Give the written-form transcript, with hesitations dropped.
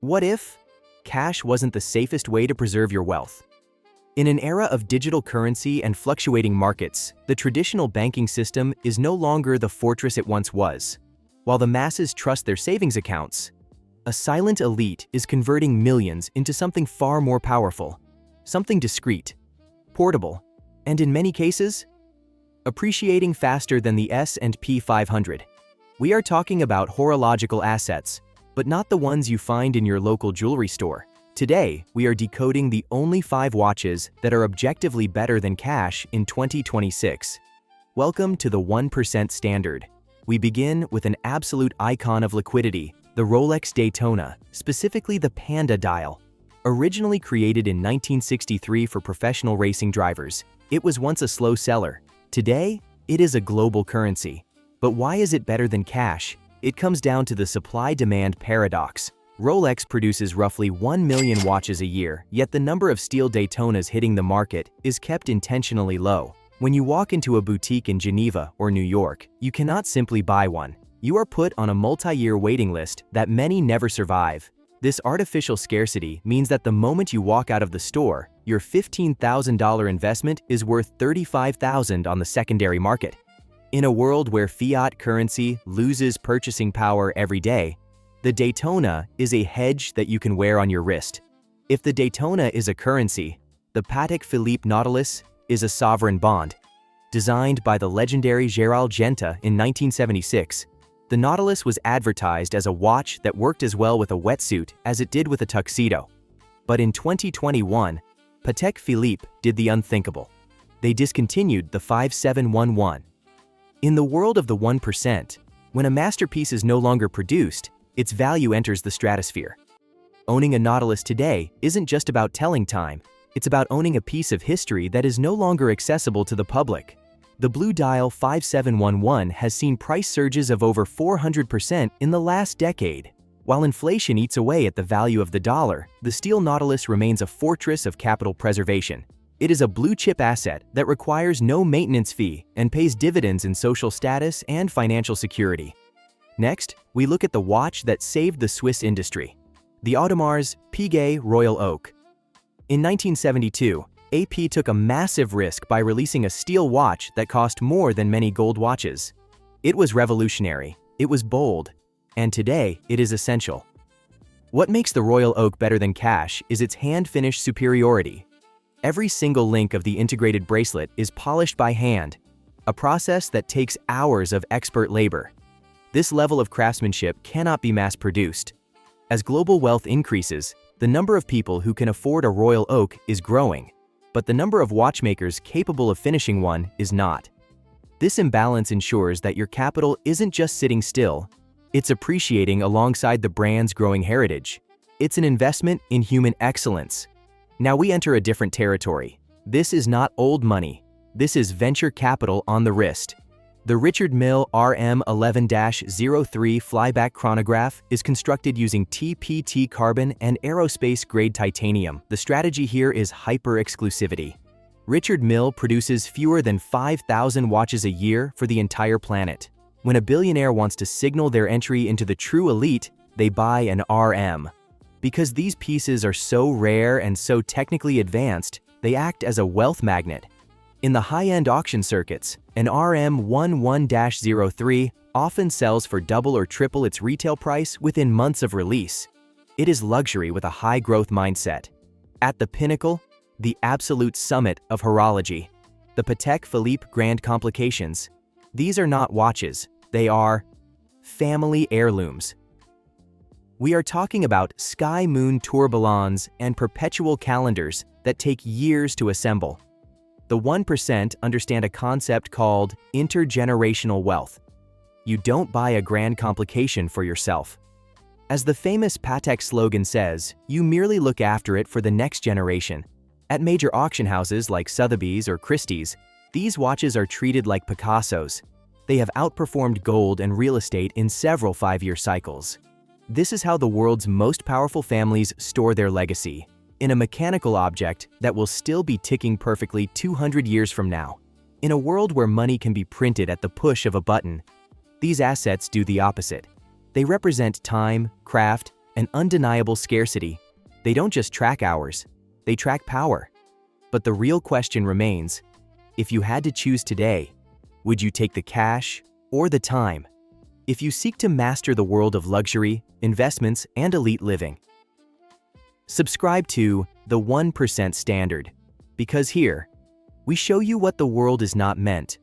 What if cash wasn't the safest way to preserve your wealth? In an era of digital currency and fluctuating markets, the traditional banking system is no longer the fortress it once was. While the masses trust their savings accounts, a silent elite is converting millions into something far more powerful, something discreet, portable, and in many cases, appreciating faster than the S&P 500. We are talking about horological assets, but not the ones you find in your local jewelry store. Today, we are decoding the only 5 watches that are objectively better than cash in 2026. Welcome to the 1% standard. We begin with an absolute icon of liquidity, the Rolex Daytona, specifically the Panda dial. Originally created in 1963 for professional racing drivers, it was once a slow seller. Today, it is a global currency. But why is it better than cash? It comes down to the supply-demand paradox. Rolex produces roughly 1 million watches a year, yet the number of steel Daytonas hitting the market is kept intentionally low. When you walk into a boutique in Geneva or New York, you cannot simply buy one. You are put on a multi-year waiting list that many never survive. This artificial scarcity means that the moment you walk out of the store, your $15,000 investment is worth $35,000 on the secondary market. In a world where fiat currency loses purchasing power every day, the Daytona is a hedge that you can wear on your wrist. If the Daytona is a currency, the Patek Philippe Nautilus is a sovereign bond. Designed by the legendary Gérald Genta in 1976, the Nautilus was advertised as a watch that worked as well with a wetsuit as it did with a tuxedo. But in 2021, Patek Philippe did the unthinkable. They discontinued the 5711. In the world of the 1%, when a masterpiece is no longer produced, its value enters the stratosphere. Owning a Nautilus today isn't just about telling time, it's about owning a piece of history that is no longer accessible to the public. The Blue Dial 5711 has seen price surges of over 400% in the last decade. While inflation eats away at the value of the dollar, the steel Nautilus remains a fortress of capital preservation. It is a blue-chip asset that requires no maintenance fee and pays dividends in social status and financial security. Next, we look at the watch that saved the Swiss industry, the Audemars Piguet Royal Oak. In 1972, AP took a massive risk by releasing a steel watch that cost more than many gold watches. It was revolutionary, it was bold, and today it is essential. What makes the Royal Oak better than cash is its hand-finish superiority. Every single link of the integrated bracelet is polished by hand, a process that takes hours of expert labor. This level of craftsmanship cannot be mass-produced. As global wealth increases, the number of people who can afford a Royal Oak is growing, but the number of watchmakers capable of finishing one is not. This imbalance ensures that your capital isn't just sitting still, it's appreciating alongside the brand's growing heritage. It's an investment in human excellence. Now we enter a different territory. This is not old money. This is venture capital on the wrist. The Richard Mille RM11-03 flyback chronograph is constructed using TPT carbon and aerospace-grade titanium. The strategy here is hyper-exclusivity. Richard Mille produces fewer than 5,000 watches a year for the entire planet. When a billionaire wants to signal their entry into the true elite, they buy an RM. Because these pieces are so rare and so technically advanced, they act as a wealth magnet. In the high-end auction circuits, an RM11-03 often sells for double or triple its retail price within months of release. It is luxury with a high-growth mindset. At the pinnacle, the absolute summit of horology, the Patek Philippe Grand Complications. These are not watches, they are family heirlooms. We are talking about sky moon tourbillons and perpetual calendars that take years to assemble. The 1% understand a concept called intergenerational wealth. You don't buy a grand complication for yourself. As the famous Patek slogan says, you merely look after it for the next generation. At major auction houses like Sotheby's or Christie's, these watches are treated like Picassos. They have outperformed gold and real estate in several 5-year cycles. This is how the world's most powerful families store their legacy, in a mechanical object that will still be ticking perfectly 200 years from now. In a world where money can be printed at the push of a button, these assets do the opposite. They represent time, craft, an undeniable scarcity. They don't just track hours, they track power. But the real question remains, if you had to choose today, would you take the cash or the time? If you seek to master the world of luxury, investments, and elite living. Subscribe to the 1% Standard, because here, we show you what the world is not meant